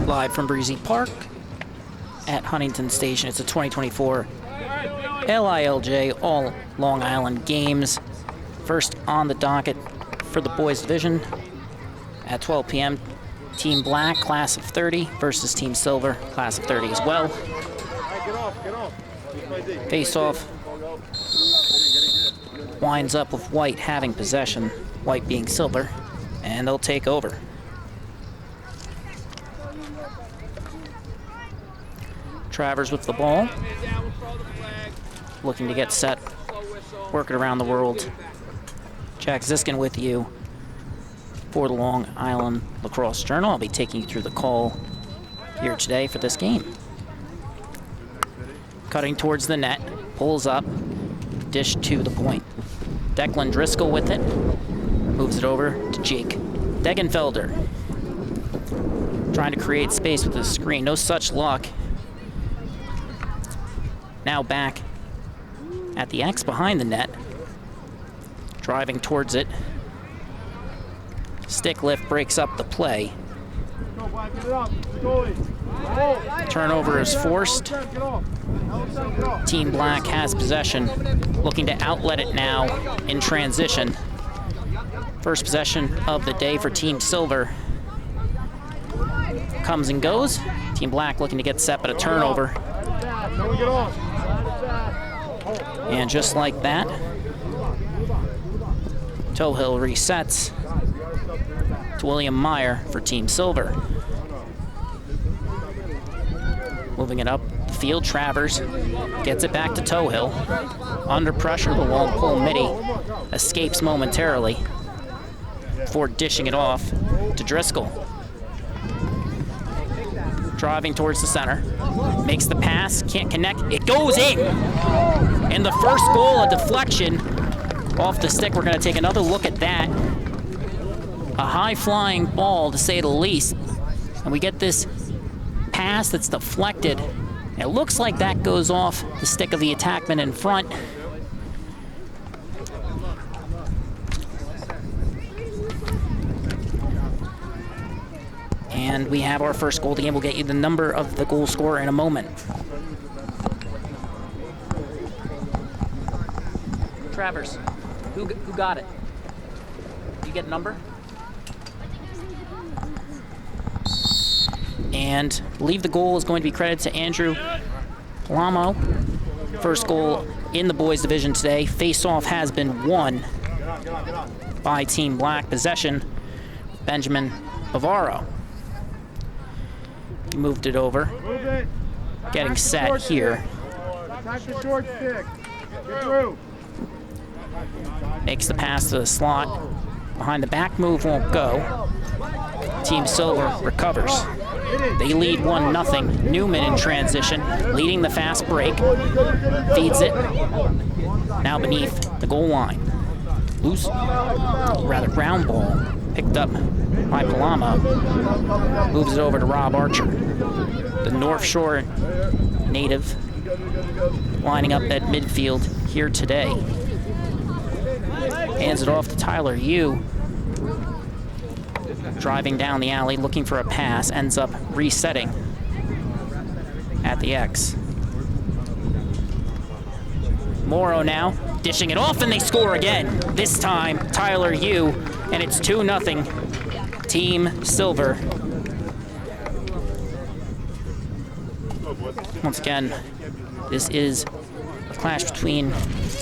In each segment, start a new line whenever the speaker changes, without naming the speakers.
Live from Breezy Park at Huntington Station. It's a 2024 LILJ All Long Island Games. First on the docket for the boys division at 12 p.m. Team Black, class of 30, versus Team Silver, class of 30 as well. Face-off winds up with White having possession, White being Silver, and they'll take over. Travers with the ball, looking to get set, working around the world. Jack Ziskin with you for the Long Island Lacrosse Journal. I'll be taking you through the call here today for this game. Cutting towards the net, pulls up, dish to the point. Declan Driscoll with it, moves it over to Jake Degenfelder. Trying to create space with the screen, no such luck. Now back at the X behind the net, driving towards it. Stick lift breaks up the play. Turnover is forced. Team Black has possession, looking to outlet it now in transition. First possession of the day for Team Silver. Comes and goes. Team Black looking to get set, but a turnover. And just like that, Tohill resets to William Meyer for Team Silver. Moving it up the field, Travers gets it back to Tohill. Under pressure, the long pull midi escapes momentarily before dishing it off to Driscoll. Driving towards the center, makes the pass, can't connect, it goes in! And the first goal, a deflection off the stick. We're gonna take another look at that. A high-flying ball, to say the least. And we get this pass that's deflected. It looks like that goes off the stick of the attackman in front. And we have our first goal of the game. We'll get you the number of the goal scorer in a moment. Travers, who got it? You get a number? And I believe the goal is going to be credited to Andrew Palamo. First goal in the boys division today. Face-off has been won by Team Black. Possession, Benjamin Bavaro. He moved it over. Getting set here. Makes the pass to the slot. Behind the back move won't go. Team Silver recovers. They lead 1-0. Newman in transition, leading the fast break. Feeds it. Now beneath the goal line. Loose, rather ground ball. Picked up by Palamo. Moves it over to Rob Archer. The North Shore native lining up at midfield here today. Hands it off to Tyler Yu. Driving down the alley, looking for a pass, ends up resetting at the X. Morrow now, dishing it off, and they score again. This time, Tyler Yu, and it's 2-0, Team Silver. Once again, this is a clash between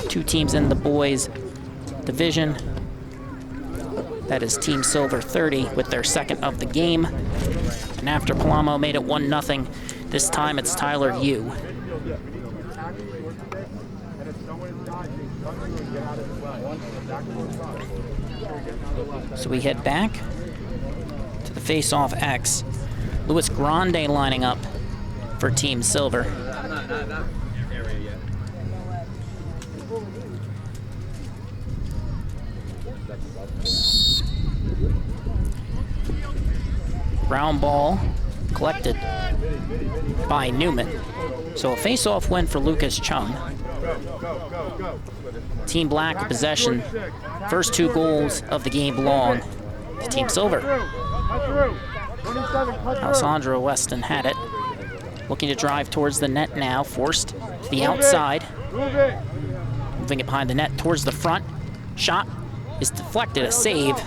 two teams in the boys division. That is Team Silver 30 with their second of the game. And after Palamo made it 1-0, this time it's Tyler Yu. So we head back to the face-off X. Luis Grande lining up for Team Silver. Ground ball collected by Newman. So a face-off win for Lucas Chung. Team Black possession. First two goals of the game belong to Team Silver. Alessandro Weston had it. Looking to drive towards the net now, forced to the outside. Moving it behind the net towards the front. Shot is deflected, a save.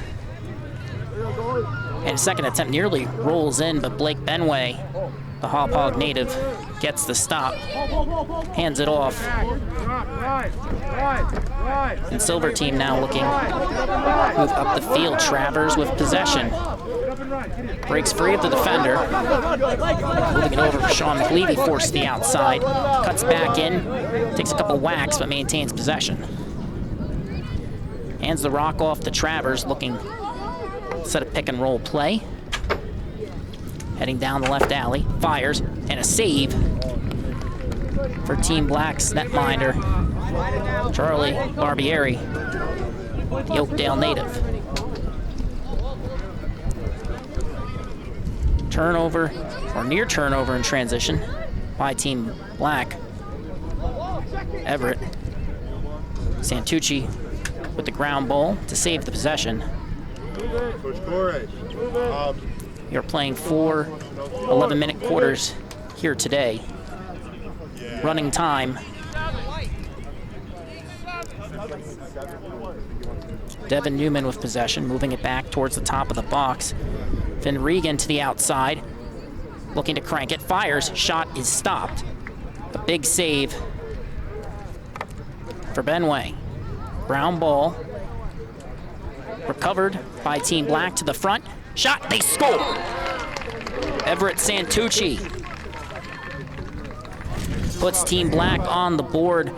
And a second attempt nearly rolls in, but Blake Benway, the Hauppauge native, gets the stop. Hands it off. And Silver team now looking to move up the field. Travers with possession. Breaks free of the defender. Moving it over for Sean McLeavy, forced to the outside. Cuts back in, takes a couple whacks, but maintains possession. Hands the rock off to Travers, looking to set a pick and roll play. Heading down the left alley, fires, and a save for Team Black's netminder, Charlie Barbieri, the Oakdale native. Turnover, or near turnover in transition by Team Black. Everett. Santucci with the ground ball to save the possession. You're playing 4 11-minute quarters here today. Running time. Devin Newman with possession, moving it back towards the top of the box. Finn Regan to the outside, looking to crank it, fires, shot is stopped. A big save for Benway. Brown ball, recovered by Team Black to the front. Shot, they score! Everett Santucci puts Team Black on the board.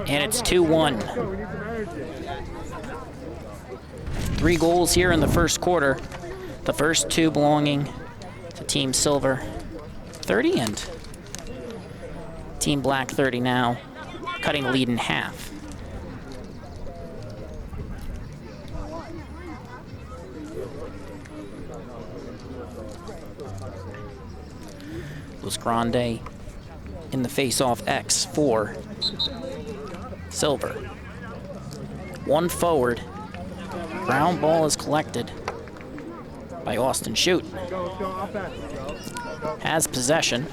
And it's 2-1. 3 goals here in the first quarter. The first 2 belonging to Team Silver 30 and Team Black 30 now, cutting the lead in half. Luis Grande in the face-off X for Silver. 1 forward. Ground ball is collected by Austin Shute. Has possession.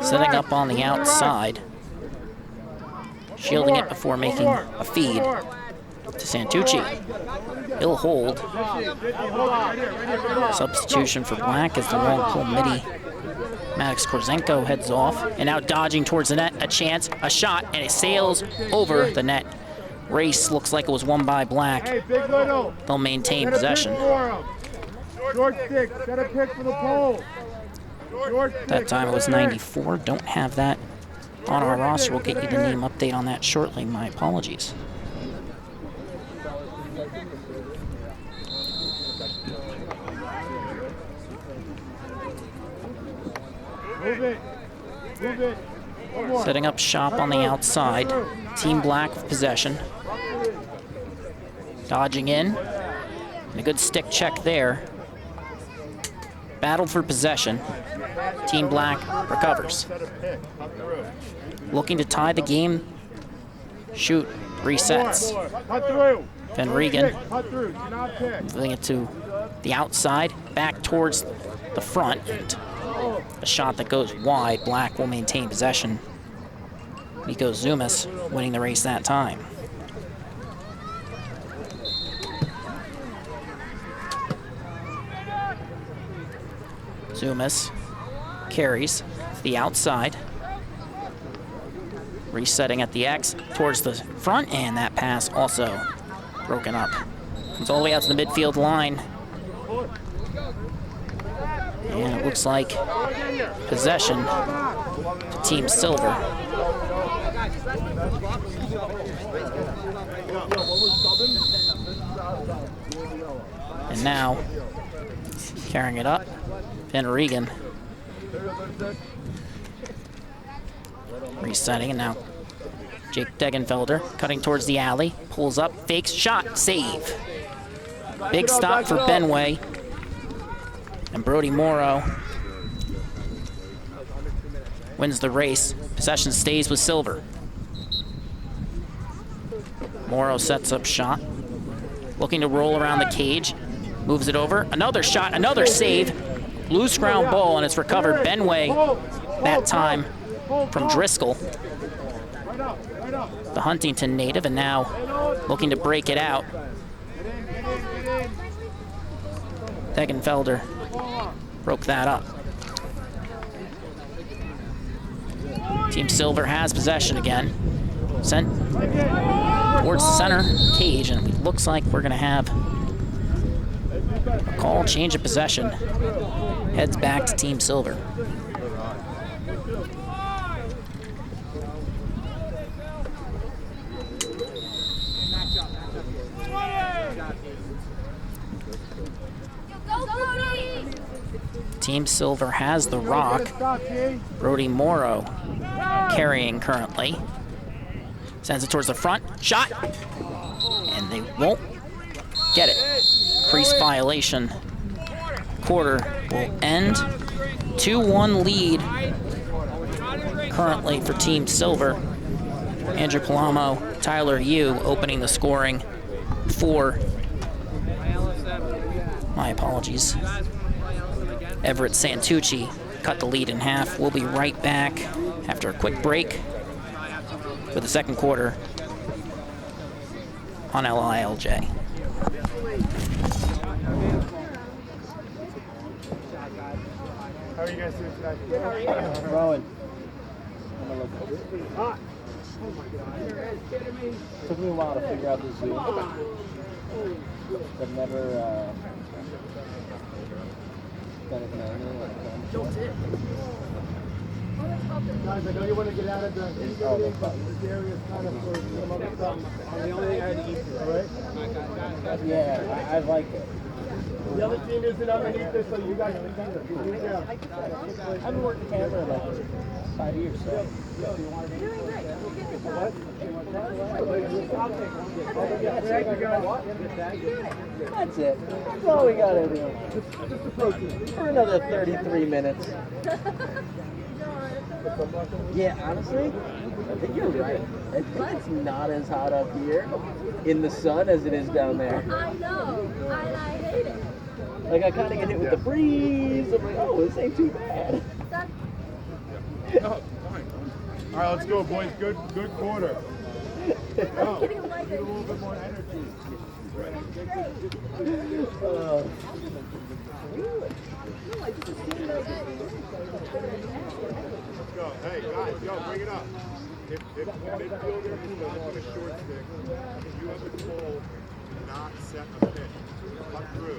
Setting up on the outside. Shielding it before making a feed to Santucci. He'll hold. Substitution for Black as the long pull midi. Maddox Korzenko heads off, and now dodging towards the net, a chance, a shot, and it sails over the net. Race looks like it was won by Black. They'll maintain possession. That time it was 94. Don't have that on our roster. We'll get you the name update on that shortly. My apologies. Setting up shop on the outside. Team Black with possession. Dodging in. And a good stick check there. Battle for possession. Team Black recovers. Looking to tie the game. Shute resets. Van Regan moving it to the outside, back towards the front. And a shot that goes wide. Black will maintain possession. Nico Zumas winning the race that time. Zumas carries to the outside. Resetting at the X towards the front, and that pass also broken up. Comes all the way out to the midfield line. And it looks like possession to Team Silver. And now, carrying it up, Van Regan. Resetting, and now Jake Degenfelder cutting towards the alley, pulls up, fakes, shot, save. Big stop for Benway. And Brody Morrow wins the race. Possession stays with Silver. Morrow sets up shot. Looking to roll around the cage. Moves it over. Another shot, another save. Loose ground ball, and it's recovered. Benway, that time, from Driscoll, the Huntington native, and now looking to break it out. Degenfelder broke that up. Team Silver has possession again. Sent towards the center cage, and it looks like we're gonna have a call, change of possession. Heads back to Team Silver. Team Silver has the rock. Brody Morrow carrying currently. Sends it towards the front. Shot! And they won't get it. Crease violation. Quarter will end. 2-1 lead currently for Team Silver. Andrew Palamo, Tyler Yu opening the scoring for, my apologies, Everett Santucci cut the lead in half. We'll be right back after a quick break for the second quarter on LILJ.
How are you guys doing today? Rolling. Hot. Oh my God. Took me a while to figure out the Zoom. I've never done it manually. Guys, I know you want to get out of the area, but this area is kind of for some other stuff. The only thing I had to eat, right? Yeah, I like it. The other team isn't underneath this, so you guys can do it. I've been working camera like 5 years, so. You're doing great. What? That's it. That's all we gotta do. For another 33 minutes. Yeah, honestly, I think you're right. It's not as hot up here in the sun as it is down there.
I know. I hate it.
Like, I kind of get hit with the breeze. I'm like, oh, this ain't too bad.
All right, let's go, boys. Good quarter. Oh, need a little bit more energy. Go. Hey, guys, go. Bring it up. If midfielder is a short stick, you have the goal to not set a pitch. Cut through.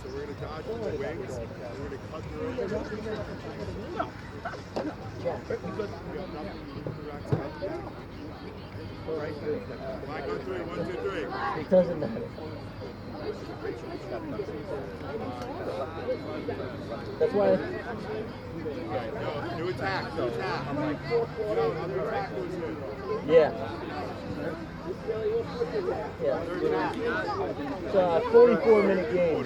So we're going to dodge with the wings. We're going to cut through. Because we have nothing incorrect. All right. Black on three. 1, 2, 3.
It doesn't matter. That's why.
No, new attack. No, another attack goes in.
Yeah. Yeah. It's a 44-minute game.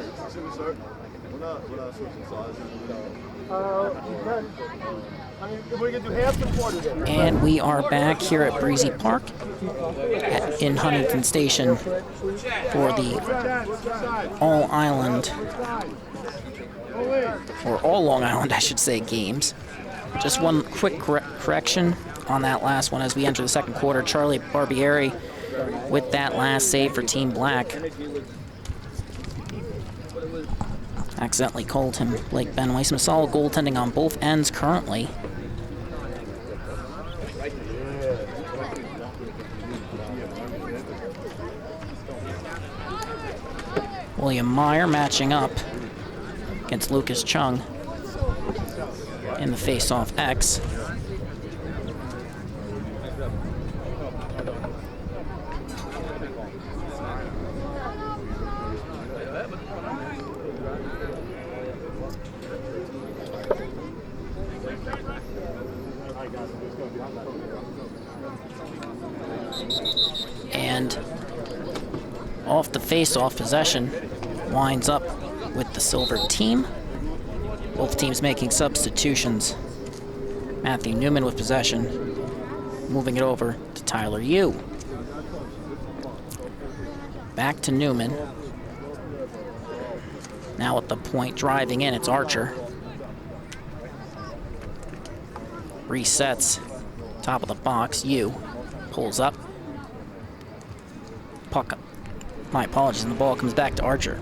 We're not switching sizes.
I mean, we're going to do half the quarter then.
And we are back here at Breezy Park in Huntington Station for the All Island, or All Long Island, I should say, games. Just one quick correction on that last one as we enter the second quarter. Charlie Barbieri with that last save for Team Black. Accidentally called him Blake Benway. Some solid goaltending on both ends currently. William Meyer matching up against Lucas Chung in the face-off X. And off the face-off possession winds up with the Silver team. Both teams making substitutions. Matthew Newman with possession, moving it over to Tyler Yu. Back to Newman. Now at the point, driving in, it's Archer. Resets, top of the box, Yu pulls up. Puck, my apologies, and the ball comes back to Archer.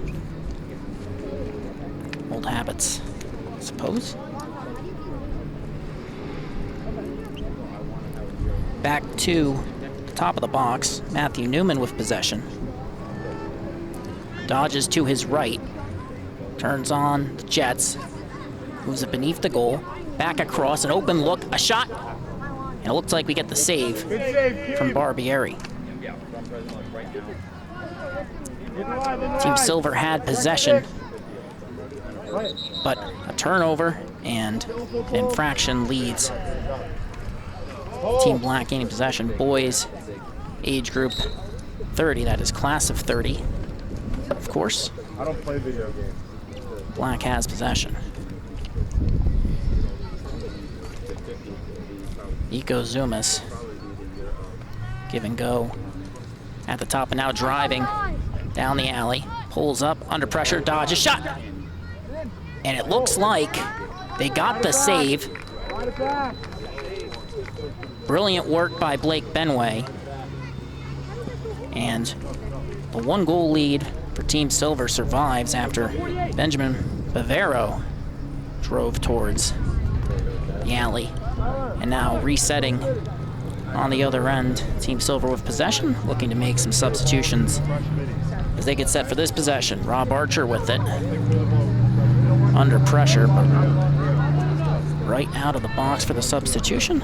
Old habits, I suppose. Back to the top of the box, Matthew Newman with possession. Dodges to his right, turns on the Jets, moves it beneath the goal, back across, an open look, a shot, and it looks like we get the save from Barbieri. Team Silver had possession, but a turnover and an infraction leads Team Black gaining possession. Boys, age group 30, that is class of 30. Of course,
I don't play video games.
Black has possession. Iko Zumas, give and go at the top, and now driving down the alley, pulls up, under pressure, dodges, shot! And it looks like they got the save. Brilliant work by Blake Benway. And the 1-goal lead for Team Silver survives after Benjamin Bavero drove towards the alley. And now resetting on the other end, Team Silver with possession, looking to make some substitutions as they get set for this possession. Rob Archer with it, under pressure, but right out of the box for the substitution.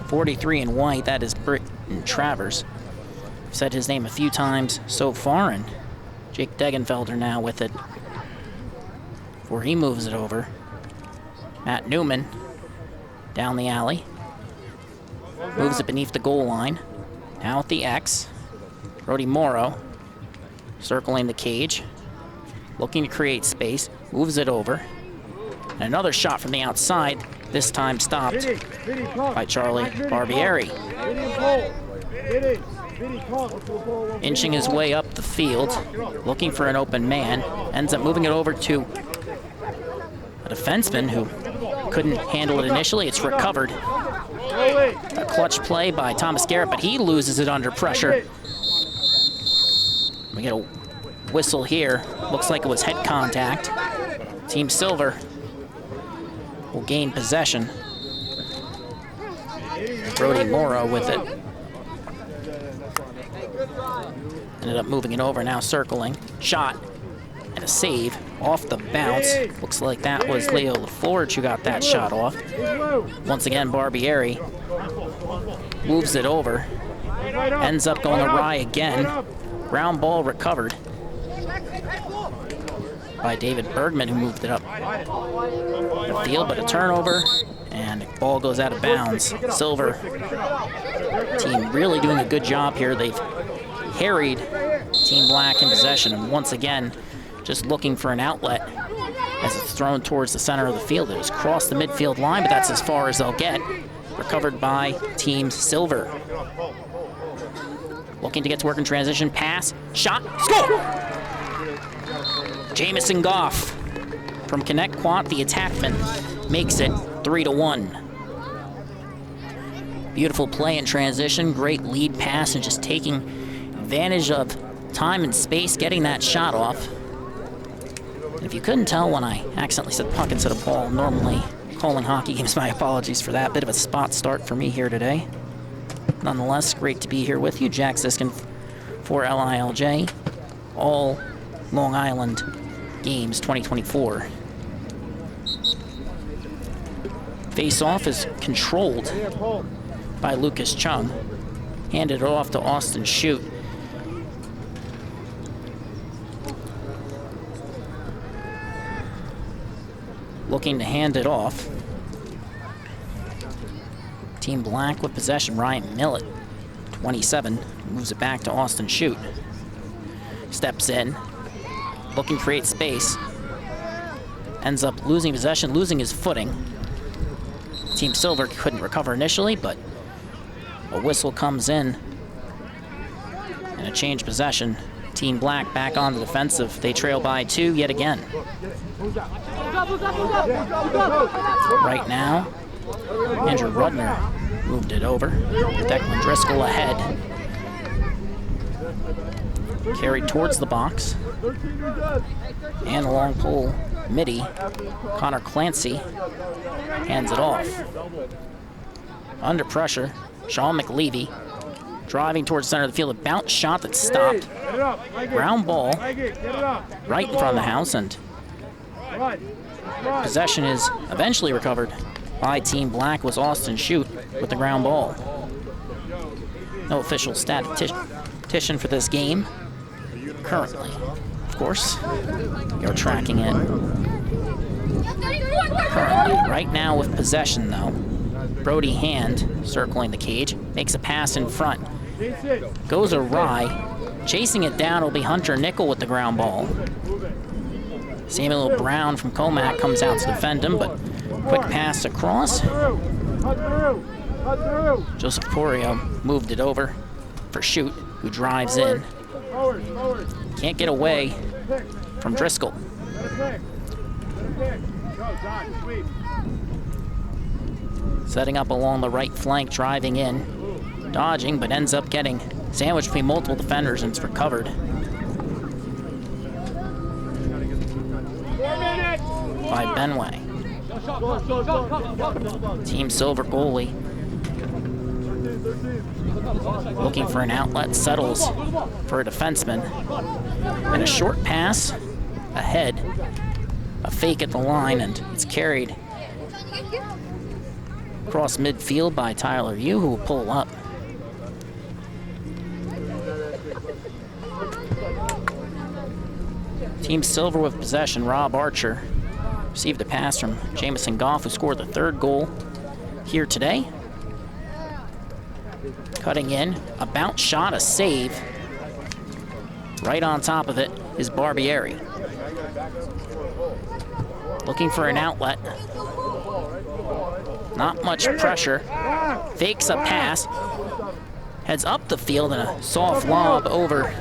43 in white, that is Britton Travers. I've said his name a few times so far, and Jake Degenfelder now with it before he moves it over. Matt Newman down the alley, moves it beneath the goal line. Now at the X, Brody Morrow circling the cage, looking to create space, moves it over. And another shot from the outside, this time stopped by Charlie Barbieri. Inching his way up the field, looking for an open man, ends up moving it over to a defenseman who couldn't handle it initially. It's recovered. A clutch play by Thomas Garrett, but he loses it under pressure. We get a whistle here. Looks like it was head contact. Team Silver will gain possession. Brody Morrow with it. Ended up moving it over, now circling. Shot and a save off the bounce. Looks like that was Leo LaForge who got that shot off. Once again, Barbieri moves it over. Ends up going awry again. Ground ball recovered by David Bergman, who moved it up the field, but a turnover, and the ball goes out of bounds. Silver team really doing a good job here. They've harried Team Black in possession, and once again, just looking for an outlet as it's thrown towards the center of the field. It was crossed the midfield line, but that's as far as they'll get. Recovered by Team Silver. Looking to get to work in transition, pass, shot, score! Jamison Goff from Connecticut, the attackman, makes it 3-1. Beautiful play in transition, great lead pass, and just taking advantage of time and space, getting that shot off. And if you couldn't tell when I accidentally said puck instead of ball, normally calling hockey games, my apologies for that. Bit of a spot start for me here today. Nonetheless, great to be here with you. Jack Ziskin for LILJ. All Long Island Games 2024. Face-off is controlled by Lucas Chung. Handed it off to Austin Shute. Looking to hand it off. Team Black with possession. Ryan Millett, 27, moves it back to Austin Shute. Steps in, looking to create space. ends up losing possession, losing his footing. Team Silver couldn't recover initially, but a whistle comes in and a change possession. Team Black back on the defensive. They trail by 2 yet again. Right now, Andrew Rudner moved it over. Declan Driscoll ahead. Carried towards the box. And a long pole, midi. Connor Clancy hands it off. Under pressure, Sean McLevy driving towards the center of the field. A bounce shot that stopped. Ground ball right in front of the house, and possession is eventually recovered by Team Black. Was Austin Shute with the ground ball. No official statistician for this game currently. Of course, you're tracking it. Currently, right now with possession though, Brody Hand circling the cage, makes a pass in front. Goes awry. Chasing it down will be Hunter Nickel with the ground ball. Samuel Brown from Comac comes out to defend him, but quick pass across. Joseph Porio moved it over for Shute, who drives in. Can't get away from Driscoll. Setting up along the right flank, driving in. Dodging, but ends up getting sandwiched between multiple defenders, and it's recovered by Benway. Team Silver goalie looking for an outlet, settles for a defenseman. And a short pass ahead, a fake at the line, and it's carried across midfield by Tyler Yu, who will pull up. Team Silver with possession. Rob Archer received a pass from Jamison Goff, who scored the 3rd goal here today. Cutting in, a bounce shot, a save. Right on top of it is Barbieri. Looking for an outlet. Not much pressure. Fakes a pass. Heads up the field and a soft lob over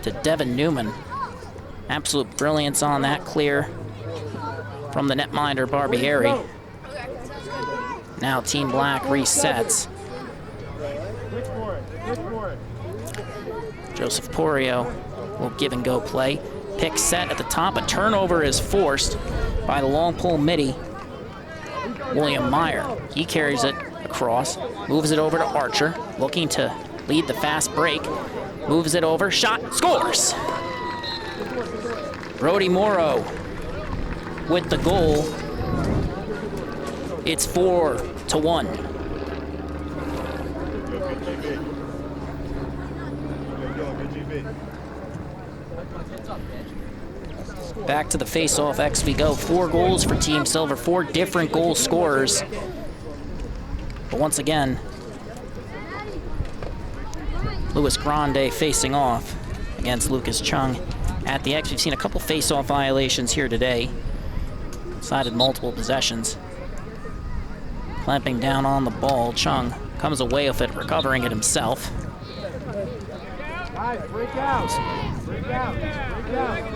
to Devin Newman. Absolute brilliance on that clear from the netminder Barbieri. Now Team Black resets. Joseph Porio will give and go play. Pick set at the top. A turnover is forced by the long pole midi, William Meyer. He carries it across, moves it over to Archer, looking to lead the fast break. Moves it over, shot, scores! Brody Morrow with the goal. It's 4-1. Back to the face-off X we go. 4 goals for Team Silver, 4 different goal scorers. But once again, Louis Grande facing off against Lucas Chung at the X. We've seen a couple face-off violations here today. Cited multiple possessions. Clamping down on the ball, Chung comes away with it, recovering it himself.
Break out. Break out. Break out.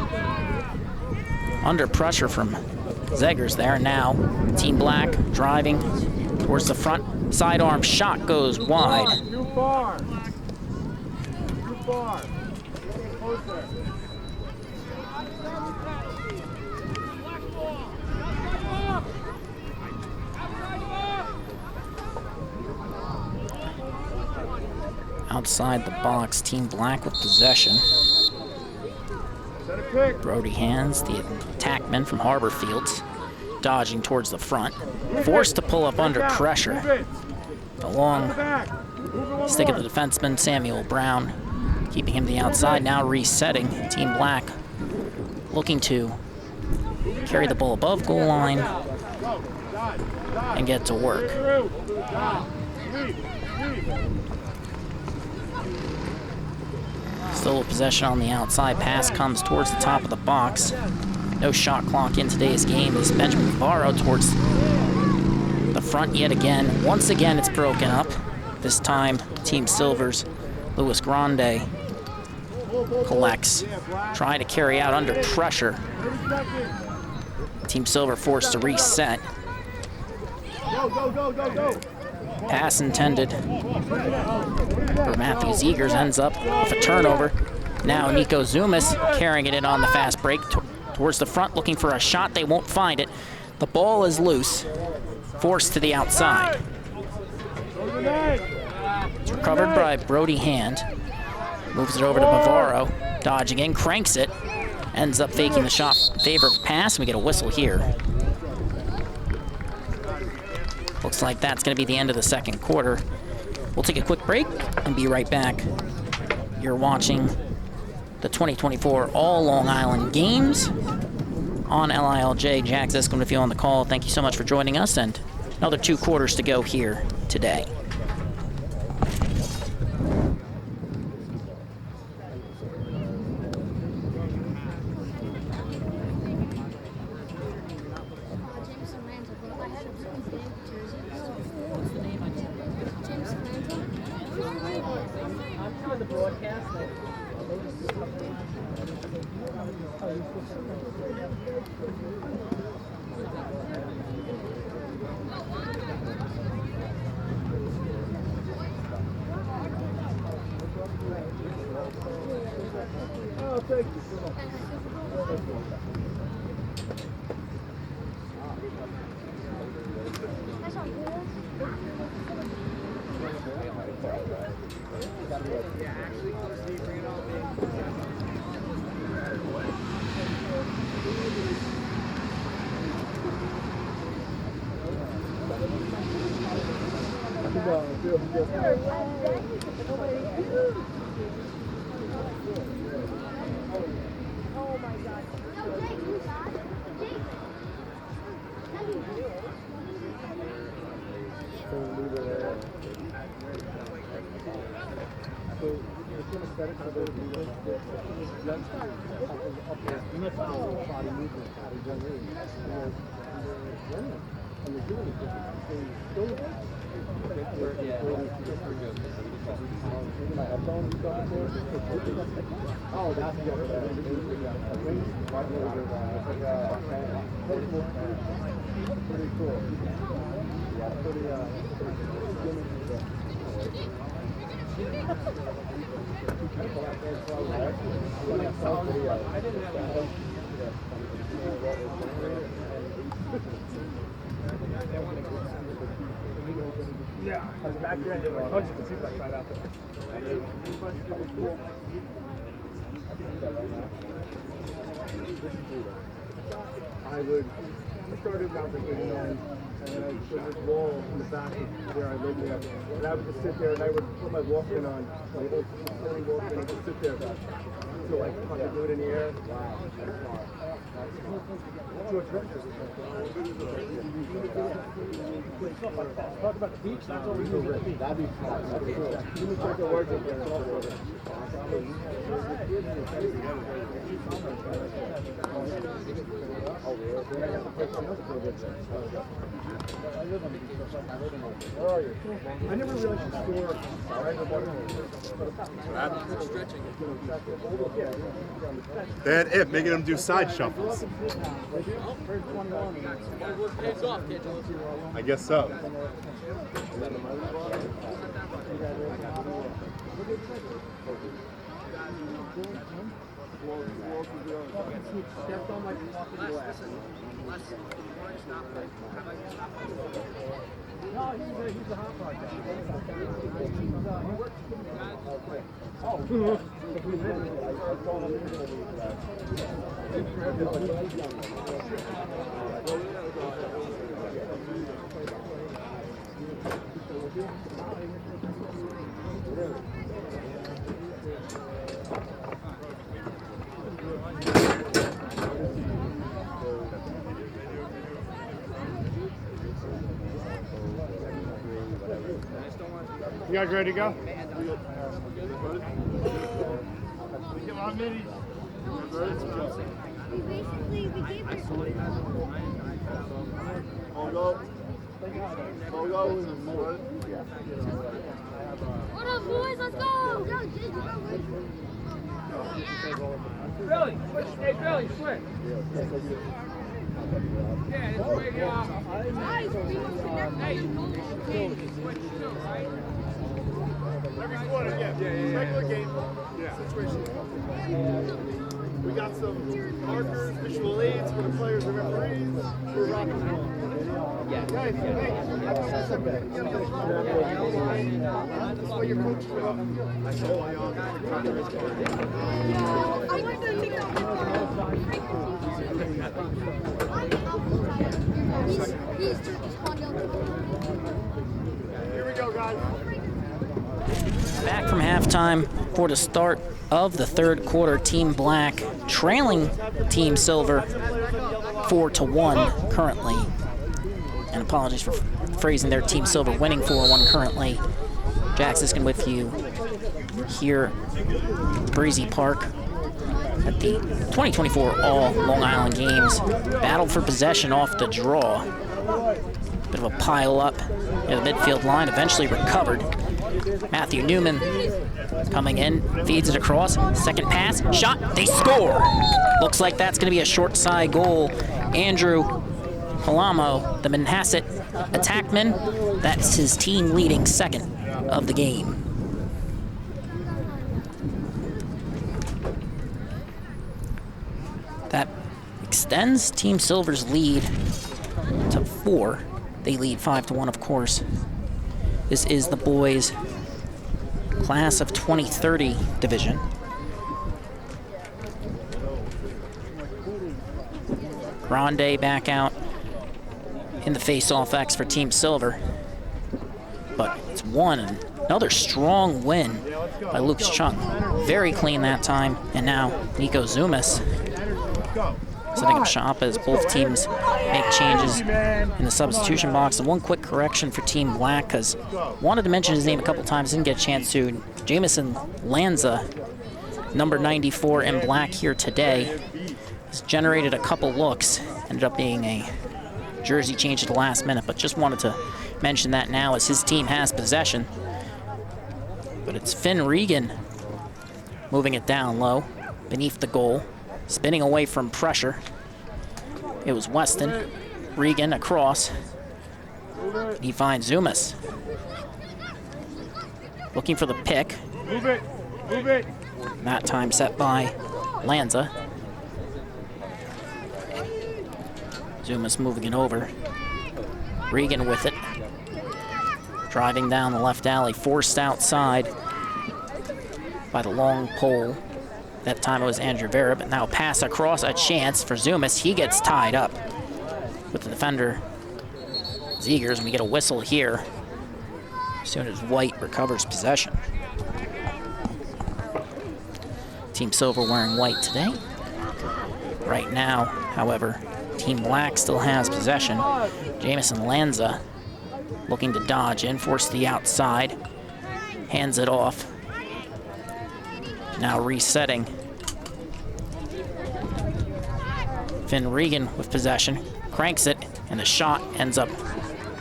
Under pressure from Zeggers there. Now Team Black driving towards the front. Sidearm shot goes wide.
Too far. Too far. Closer.
Outside the box, Team Black with possession. Brody Hands, the attackman from Harbor Fields, dodging towards the front. Forced to pull up under pressure. A long stick at the defenseman, Samuel Brown, keeping him to the outside, now resetting. Team Black looking to carry the ball above goal line and get to work. Still with possession on the outside. Pass comes towards the top of the box. No shot clock in today's game as Benjamin Navarro towards the front yet again. Once again, it's broken up. This time, Team Silver's Luis Grande collects, trying to carry out under pressure. Team Silver forced to reset. Pass intended for Matthew Zegers, ends up with a turnover. Now Nico Zumas carrying it in on the fast break towards the front, looking for a shot. They won't find it. The ball is loose, forced to the outside. It's recovered by Brody Hand. Moves it over to Bavaro, dodging in, cranks it, ends up faking the shot in favor of pass, and we get a whistle here. Looks like that's going to be the end of the second quarter. We'll take a quick break and be right back. You're watching the 2024 All Long Island Games on LILJ. Jack Ziskin with you on the call. Thank you so much for joining us, and another 2 quarters to go here today.
Yeah, I was back there and did my punch. You can see like right out there. I started about the 89, and I put this wall in the back of where I lived there. And I would just sit there and I would put my Walkman on, my old Sony Walkman, and just sit there until like I could do it in the air. Wow. George Rutgers. Talk about the beach, that's all we do. That'd be fun. That'd be cool. You can check the words up there. I never realized the store.
That's it, making them do side shuffles. I guess so.
No, he's a hot rod guy.
You guys ready to go?
Come on, Minnie.
basically we gave her. What up, boys? Let's go! Yo, Jay, you go with
Billy, hey Billy, switch. Yeah, it's right here.
Nice, we must connect.
Hey, switch too, right?
Every quarter, yeah. Regular game situation. We got some markers, visual aids for the players and referees. We're rocking and rolling. Yeah. Guys, that's why your coach put up. I saw why y'all got trying to risk it.
I like the TikTok. He's Turkish Honda.
Here we go, guys.
Back from halftime for the start of the third quarter. Team Black trailing Team Silver 4-1 currently. And apologies for phrasing there. Team Silver winning 4-1 currently. Jack Siskin with you here at Breezy Park at the 2024 All Long Island Games. Battle for possession off the draw. Bit of a pile up near the midfield line, eventually recovered. Matthew Newman coming in, feeds it across, second pass, shot, they score! Looks like that's gonna be a short side goal. Andrew Palamo, the Manhasset attackman, that's his team leading second of the game. That extends Team Silver's lead to 4. They lead 5-1, of course. This is the boys' class of 2030 division. Grande back out in the face-off X for Team Silver. But it's won, and another strong win by Lucas Chung. Very clean that time, and now Nico Zumas setting up shop as both teams make changes in the substitution box. And one quick correction for Team Black, because wanted to mention his name a couple times, didn't get a chance to. Jamison Lanza, number 94 in black here today, has generated a couple looks. Ended up being a jersey change at the last minute, but just wanted to mention that now as his team has possession. But it's Finn Regan moving it down low beneath the goal. Spinning away from pressure. It was Weston. Regan across. He finds Zumas. Looking for the pick.
Move it, move it.
That time set by Lanza. Zumas moving it over. Regan with it. Driving down the left alley, forced outside by the long pole. That time it was Andrew Vera, but now pass across, a chance for Zumas. He gets tied up with the defender, Zegers, and we get a whistle here as soon as White recovers possession. Team Silver wearing white today. Right now, however, Team Black still has possession. Jamison Lanza looking to dodge in, force the outside, hands it off. Now resetting. Finn Regan with possession, cranks it, and the shot ends up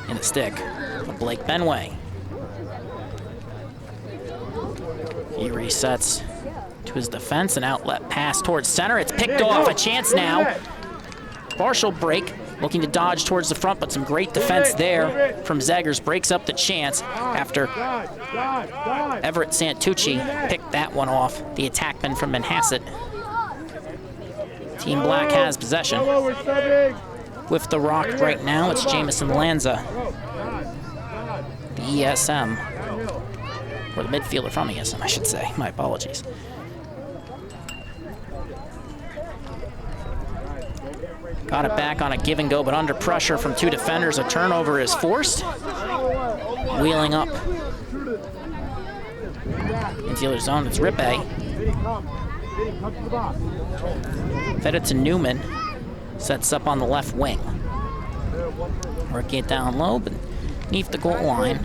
in the stick of Blake Benway. He resets to his defense, an outlet pass towards center. It's picked off, a chance now. Partial break, looking to dodge towards the front, but some great defense there from Zegers. Breaks up the chance after Everett Santucci picked that one off, the attackman from Manhasset. Team Black has possession. With the rock right now, it's Jamison Lanza, the ESM, or the midfielder from ESM, I should say. My apologies. Got it back on a give and go, but under pressure from two defenders, a turnover is forced. Wheeling up infielder zone, it's Rippe. Fed it to Newman. Sets up on the left wing. Working it down low, but beneath the goal line.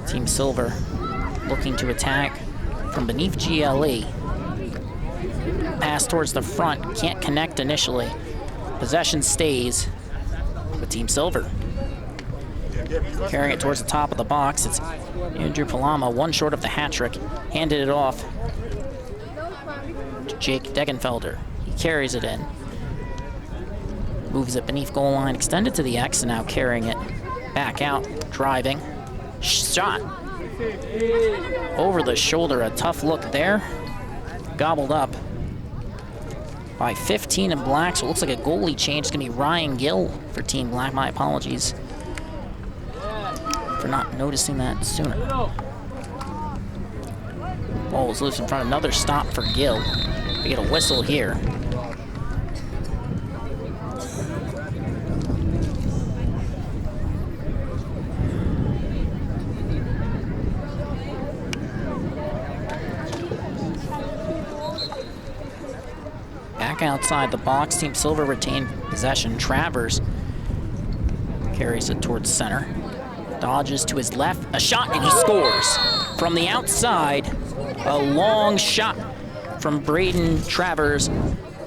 Team Silver looking to attack from beneath GLE. Pass towards the front, can't connect initially. Possession stays with Team Silver. Carrying it towards the top of the box, it's Andrew Palama, one short of the hat trick. Handed it off to Jake Degenfelder. He carries it in. Moves it beneath goal line, extended to the X, and now carrying it back out, driving. Shot. Over the shoulder, a tough look there. Gobbled up by 15 in black, so it looks like a goalie change. It's gonna be Ryan Gill for Team Black. My apologies for not noticing that sooner. Ball is loose in front, another stop for Gill. We get a whistle here. Back outside the box, Team Silver retained possession. Travers carries it towards center. Dodges to his left, a shot, and he scores. From the outside, a long shot from Braden Travers,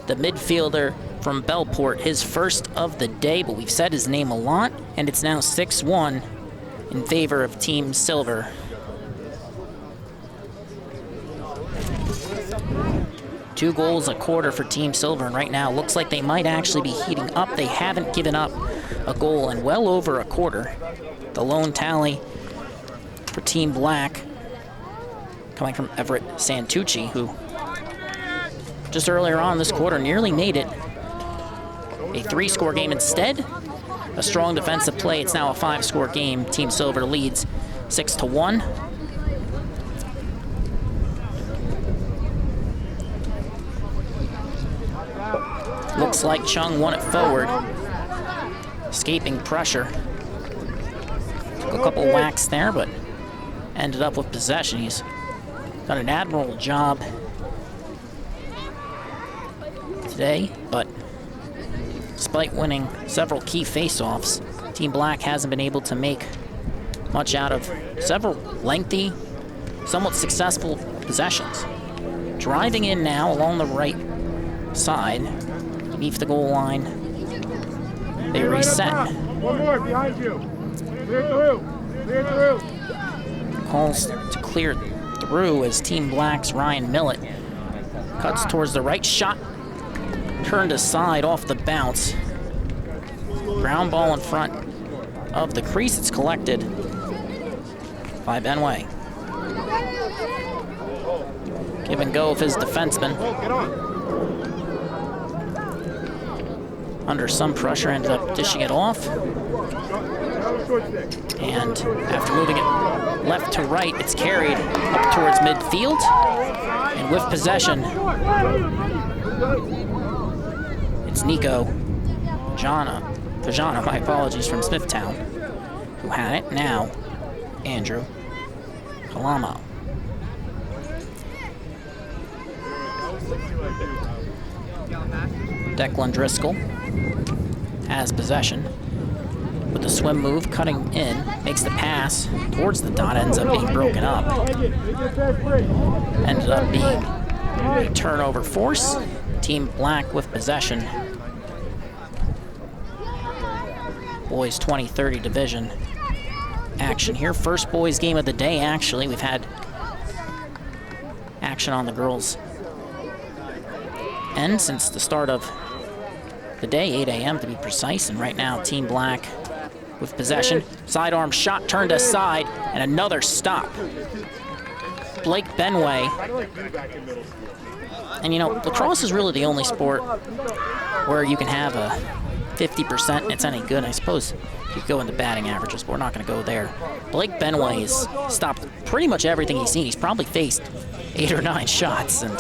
the midfielder from Bellport, his first of the day, but we've said his name a lot, and it's now 6-1 in favor of Team Silver. Two goals a quarter for Team Silver, and right now looks like they might actually be heating up. They haven't given up a goal in well over a quarter. The lone tally for Team Black coming from Everett Santucci, who just earlier on this quarter nearly made it a 3-score game. Instead, a strong defensive play. It's now a 5-score game. Team Silver leads 6-1. Looks like Chung won it forward. Escaping pressure. Took a couple whacks there, but ended up with possession. He's done an admirable job today, but despite winning several key face-offs, Team Black hasn't been able to make much out of several lengthy, somewhat successful possessions. Driving in now along the right side, beneath the goal line. They reset.
One more behind you. Clear through. Clear through.
Calls to clear through as Team Black's Ryan Millett cuts towards the right. Shot turned aside off the bounce. Ground ball in front of the crease. It's collected by Benway. Give and go of his defenseman. Under some pressure, ended up dishing it off. And after moving it left to right, it's carried up towards midfield. And with possession, it's Nico Pajana, my apologies, from Smithtown, who had it. Now, Andrew Kalamo. Declan Driscoll has possession with the swim move, cutting in, makes the pass towards the dot, ends up being broken up. Ended up being a turnover force. Team Black with possession. Boys 20-30 division action here. First boys game of the day, actually. We've had action on the girls' end since the start of the day, 8 a.m. to be precise, and right now Team Black with possession. Sidearm shot turned aside, and another stop. Blake Benway. And you know, lacrosse is really the only sport where you can have a 50% and it's any good. I suppose you could go into batting averages, but we're not going to go there. Blake Benway has stopped pretty much everything he's seen. He's probably faced 8 or 9 shots, and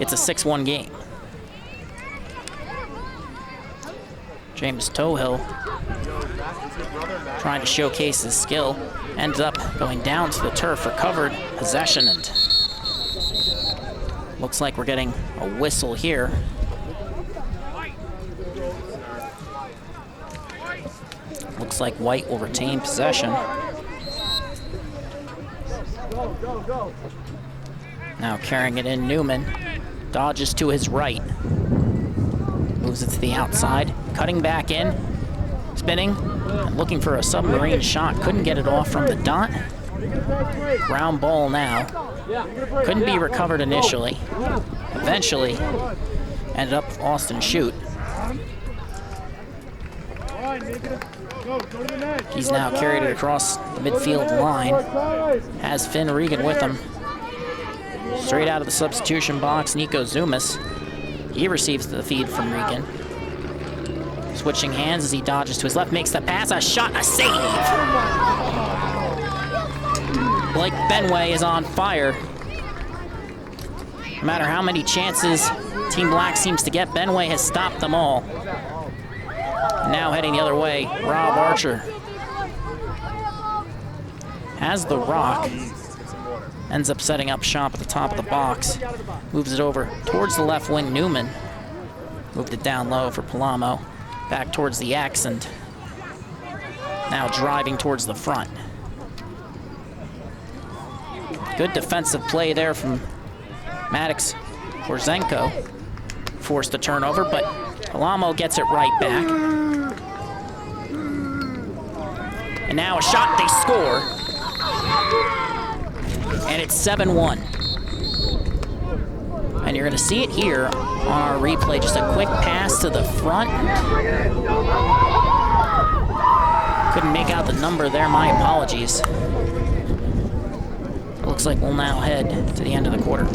it's a 6-1 game. James Tohill trying to showcase his skill. Ends up going down to the turf, recovered possession, and looks like we're getting a whistle here. Looks like White will retain possession. Now carrying it in, Newman dodges to his right. Moves it to the outside, cutting back in, spinning, and looking for a submarine shot. Couldn't get it off from the dot. Ground ball now. Couldn't be recovered initially. Eventually, ended up with Austin Shute. He's now carried it across the midfield line. Has Finn Regan with him. Straight out of the substitution box, Nico Zumas. He receives the feed from Regan. Switching hands as he dodges to his left, makes the pass, a shot, a save! Blake Benway is on fire. No matter how many chances Team Black seems to get, Benway has stopped them all. Now heading the other way, Rob Archer has the rock. Ends up setting up shop at the top of the box. Moves it over towards the left wing, Newman. Moved it down low for Palamo. Back towards the X and now driving towards the front. Good defensive play there from Maddox Korzenko. Forced a turnover, but Palamo gets it right back. And now a shot, they score. And it's 7-1. And you're gonna see it here on our replay, just a quick pass to the front. Couldn't make out the number there, my apologies. It looks like we'll now head to the end of the quarter.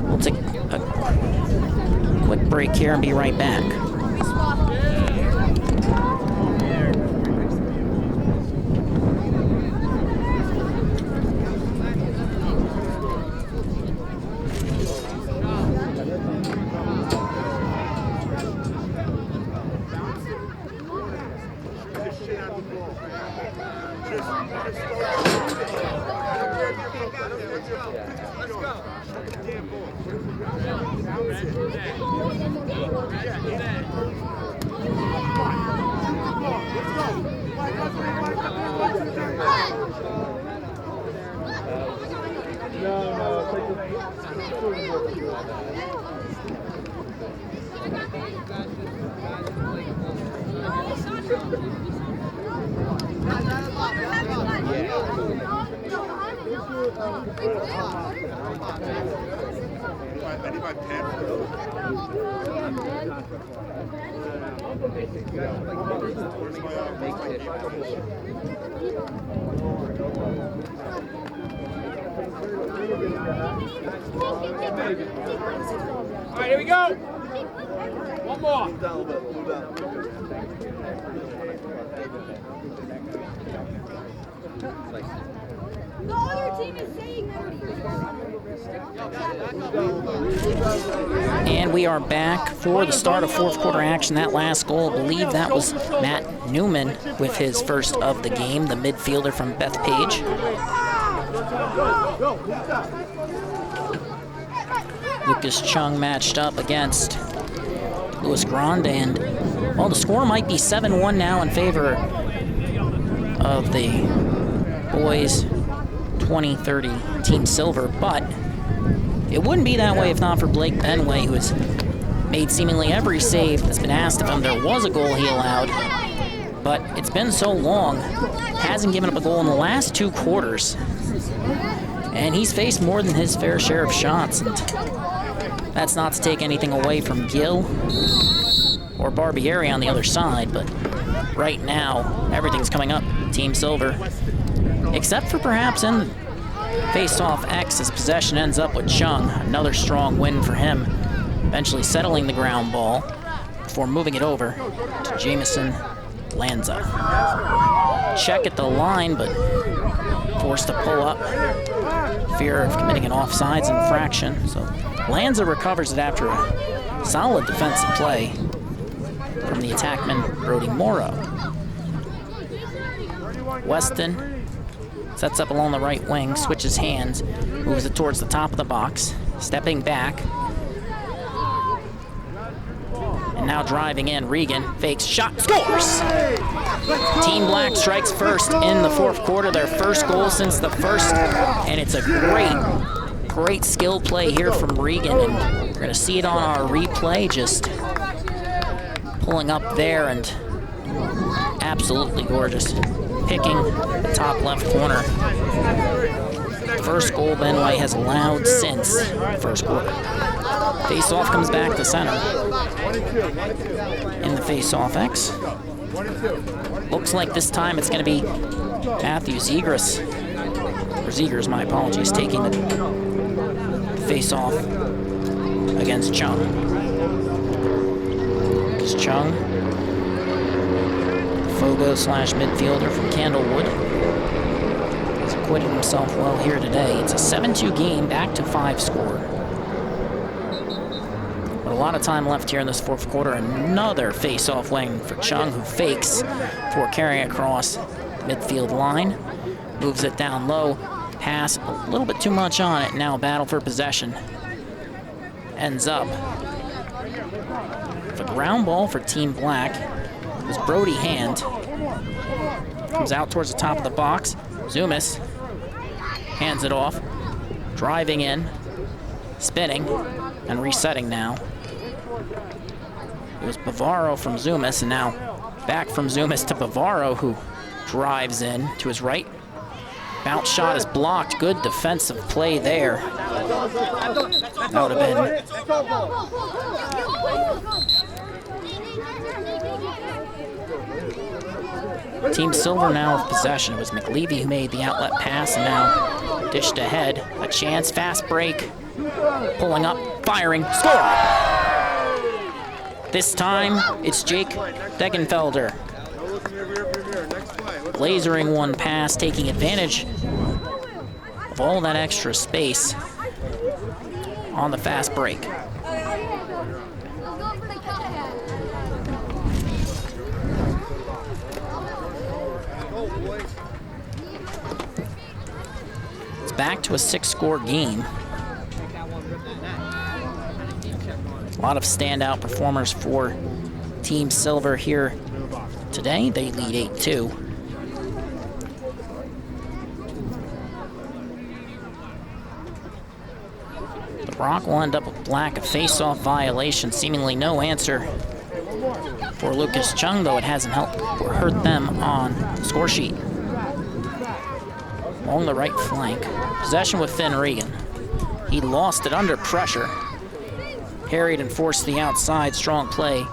We'll take a quick break here and be right back.
All right, here we go. One more.
The other team is saying that.
And we are back for the start of fourth quarter action. That last goal, I believe that was Matt Newman with his first of the game, the midfielder from Bethpage. Lucas Chung matched up against Louis Grande, and well, the score might be 7-1 now in favor of the boys 20-30 Team Silver, but it wouldn't be that way if not for Blake Benway, who has made seemingly every save that's been asked of him. There was a goal he allowed, but it's been so long, hasn't given up a goal in the last 2 quarters, and he's faced more than his fair share of shots, and that's not to take anything away from Gill or Barbieri on the other side, but right now, everything's coming up Team Silver, except for perhaps in face-off X as possession ends up with Chung. Another strong win for him, eventually settling the ground ball before moving it over to Jameson Lanza. Check at the line, but forced to pull up. Fear of committing an offsides infraction. So Lanza recovers it after a solid defensive play from the attackman Brody Morrow. Weston sets up along the right wing, switches hands, moves it towards the top of the box. Stepping back. And now driving in, Regan fakes shot, scores! Team Black strikes first in the fourth quarter, their first goal since the first, and it's a great skill play here from Regan, and we're gonna see it on our replay, just pulling up there and absolutely gorgeous. Picking the top left corner. First goal Benway has allowed since first quarter. Face-off comes back to center. In the face-off X. Looks like this time it's going to be Matthew Zegers, or Zegers, my apologies, taking the face-off against Chung. It's Chung, Fogo / midfielder from Candlewood. He's acquitted himself well here today. It's a 7-2 game, back to 5 score. But a lot of time left here in this fourth quarter. Another face-off wing for Chung, who fakes for carrying across midfield line. Moves it down low. Pass a little bit too much on it. Now battle for possession. Ends up with a ground ball for Team Black. It was Brody Hand. Comes out towards the top of the box. Zumas hands it off. Driving in. Spinning. And resetting now. It was Bavaro from Zumas, and now back from Zumas to Bavaro, who drives in to his right. Bounce shot is blocked. Good defensive play there. That would have been. Team Silver now with possession. It was McLeavy who made the outlet pass, and now dished ahead. A chance, fast break. Pulling up, firing, score! This time, it's Jake Degenfelder. Lasering one pass, taking advantage of all that extra space on the fast break. It's back to a 6-score game. A lot of standout performers for Team Silver here today. They lead 8-2. The Brock will end up with Black, a face-off violation. Seemingly no answer for Lucas Chung, though it hasn't helped or hurt them on the score sheet. Along the right flank. Possession with Finn Regan. He lost it under pressure. Harried and forced the outside. Strong play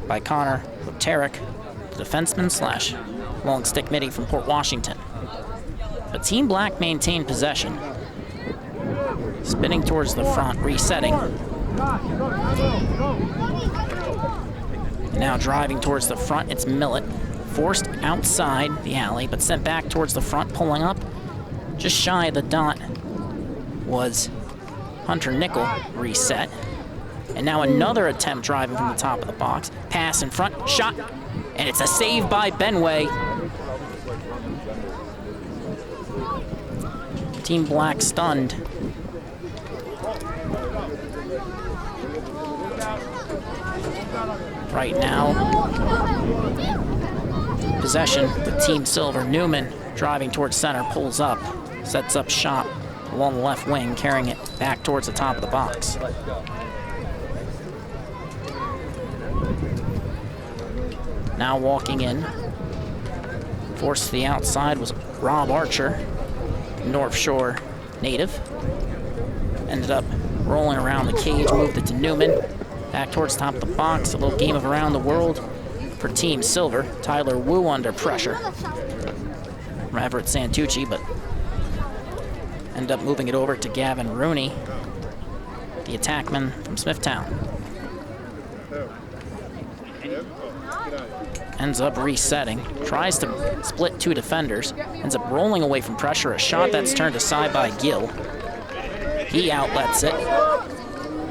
by Connor Tarek, the defenseman / long stick midi from Port Washington. But Team Black maintained possession. Spinning towards the front, resetting. Now driving towards the front, it's Millet. Forced outside the alley, but sent back towards the front, pulling up. Just shy of the dot was Hunter Nickel, reset. And now another attempt driving from the top of the box. Pass in front, shot, and it's a save by Benway. Team Black stunned. Right now, possession with Team Silver. Newman driving towards center, pulls up, sets up shot along the left wing, carrying it back towards the top of the box. Now walking in. Forced to the outside was Rob Archer, North Shore native. Ended up rolling around the cage, moved it to Newman. Back towards the top of the box. A little game of around the world for Team Silver. Tyler Wu under pressure from Everett Santucci, but ended up moving it over to Gavin Rooney, the attackman from Smithtown. Ends up resetting, tries to split 2 defenders, ends up rolling away from pressure, a shot that's turned aside by Gill. He outlets it.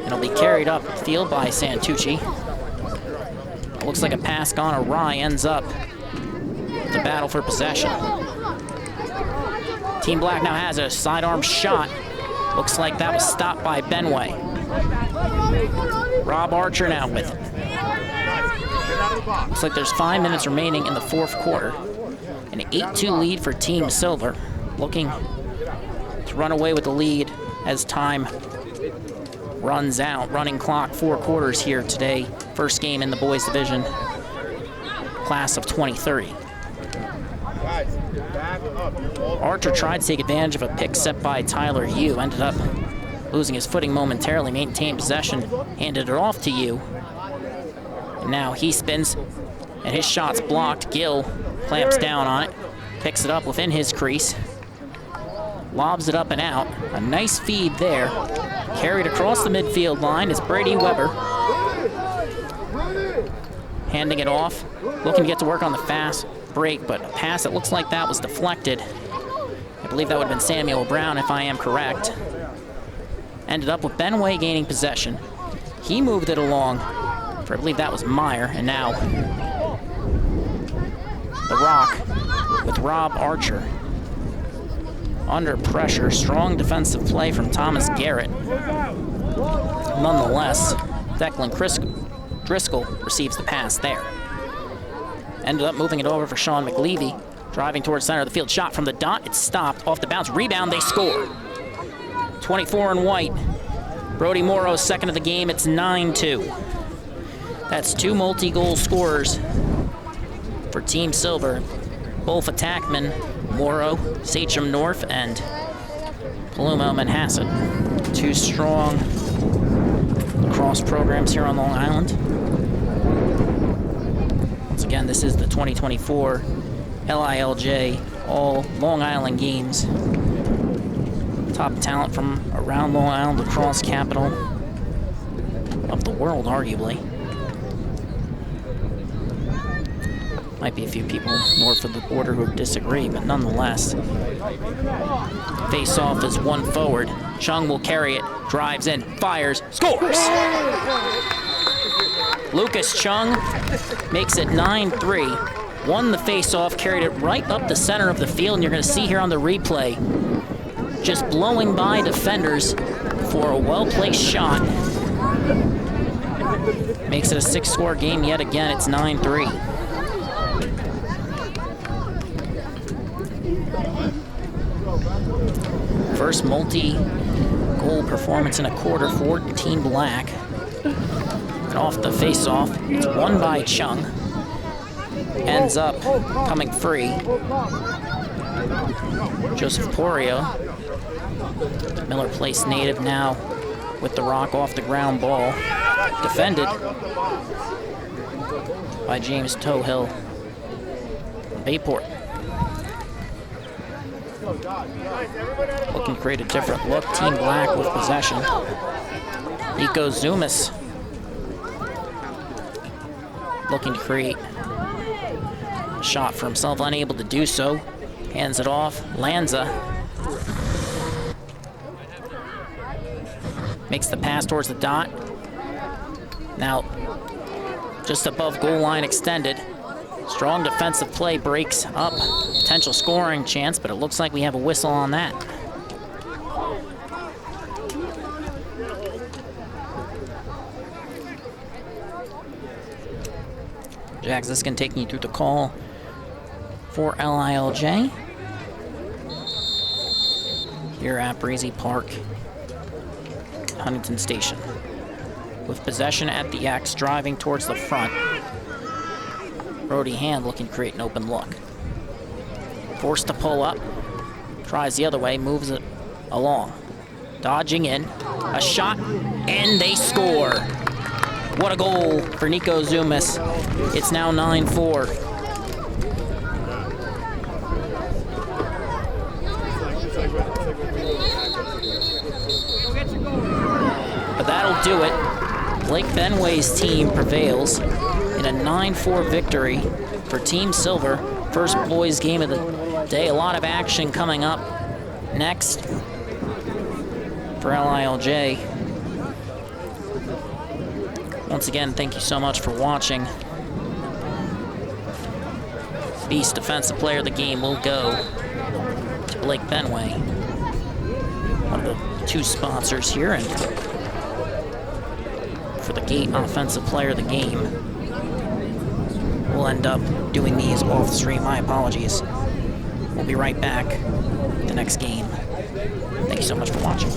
It'll be carried up field by Santucci. It looks like a pass gone awry, ends up the battle for possession. Team Black now has a sidearm shot, Looks like that was stopped by Benway. Rob Archer now with it. Looks like there's 5 minutes remaining in the fourth quarter. An 8-2 lead for Team Silver. Looking to run away with the lead as time runs out. Running clock, 4 quarters here today. First game in the boys division, class of 2030. Archer tried to take advantage of a pick set by Tyler Yu. Ended up losing his footing momentarily, maintained possession, handed it off to Yu. And now he spins, and his shot's blocked. Gill clamps down on it, picks it up within his crease, lobs it up and out. A nice feed there. Carried across the midfield line is Brady Weber. Handing it off, looking to get to work on the fast break, but a pass that looks like that was deflected. I believe that would have been Samuel Brown, if I am correct. Ended up with Benway gaining possession. He moved it along for, I believe that was Meyer, and now the Rock with Rob Archer. Under pressure, strong defensive play from Thomas Garrett. Nonetheless, Declan Driscoll receives the pass there. Ended up moving it over for Sean McLeavy. Driving towards center of the field, shot from the dot. It's stopped off the bounce. Rebound, they score. 24 in white. Brody Morrow's second of the game. It's 9-2. That's 2 multi-goal scorers for Team Silver. Both attackmen, Morrow, Sachem North, and Palumbo Manhasset. 2 strong lacrosse programs here on Long Island. Once again, this is the 2024 LILJ All Long Island Games. Top talent from around Long Island, lacrosse capital of the world, arguably. Might be a few people north of the border who disagree, but nonetheless. Face-off is one forward. Chung will carry it, drives in, fires, scores! Lucas Chung makes it 9-3. Won the face-off, carried it right up the center of the field, and you're going to see here on the replay, just blowing by defenders for a well-placed shot. Makes it a 6-score game yet again. It's 9-3. First multi-goal performance in a quarter for Team Black. And off the face-off, it's won by Chung. Ends up coming free. Joseph Porio, Miller Place native, now with the Rock off the ground ball. Defended by James Tohill, Bayport. Looking to create a different look. Team Black with possession. Nico Zumas looking to create a shot for himself, unable to do so. Hands it off. Lanza makes the pass towards the dot. Now, just above goal line extended. Strong defensive play breaks up potential scoring chance, but it looks like we have a whistle on that. Jags, this can take you through the call for LILJ here at Breezy Park, Huntington Station. With possession at the X, driving towards the front. Brody Hand looking to create an open look. Forced to pull up, tries the other way, moves it along. Dodging in, a shot, and they score. What a goal for Nico Zumas. It's now 9-4. But that'll do it. Blake Benway's team prevails in a 9-4 victory for Team Silver. First boys game of the day. A lot of action coming up next for LILJ. Once again, thank you so much for watching. Beast Defensive Player of the game will go to Blake Benway, one of the two sponsors here, and for the Gate Offensive Player of the Game, we'll end up doing these off stream. My apologies. We'll be right back with the next game. Thank you so much for watching.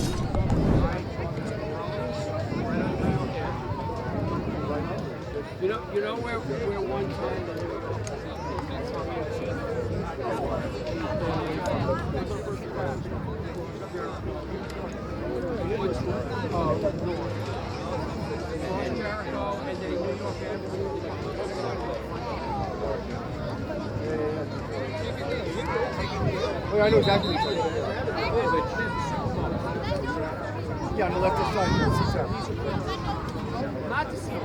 You know where one time. And Jericho, and then New York Avenue.
Oh, I know exactly what you're talking about. Yeah, on the left side.
Not to see.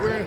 Where?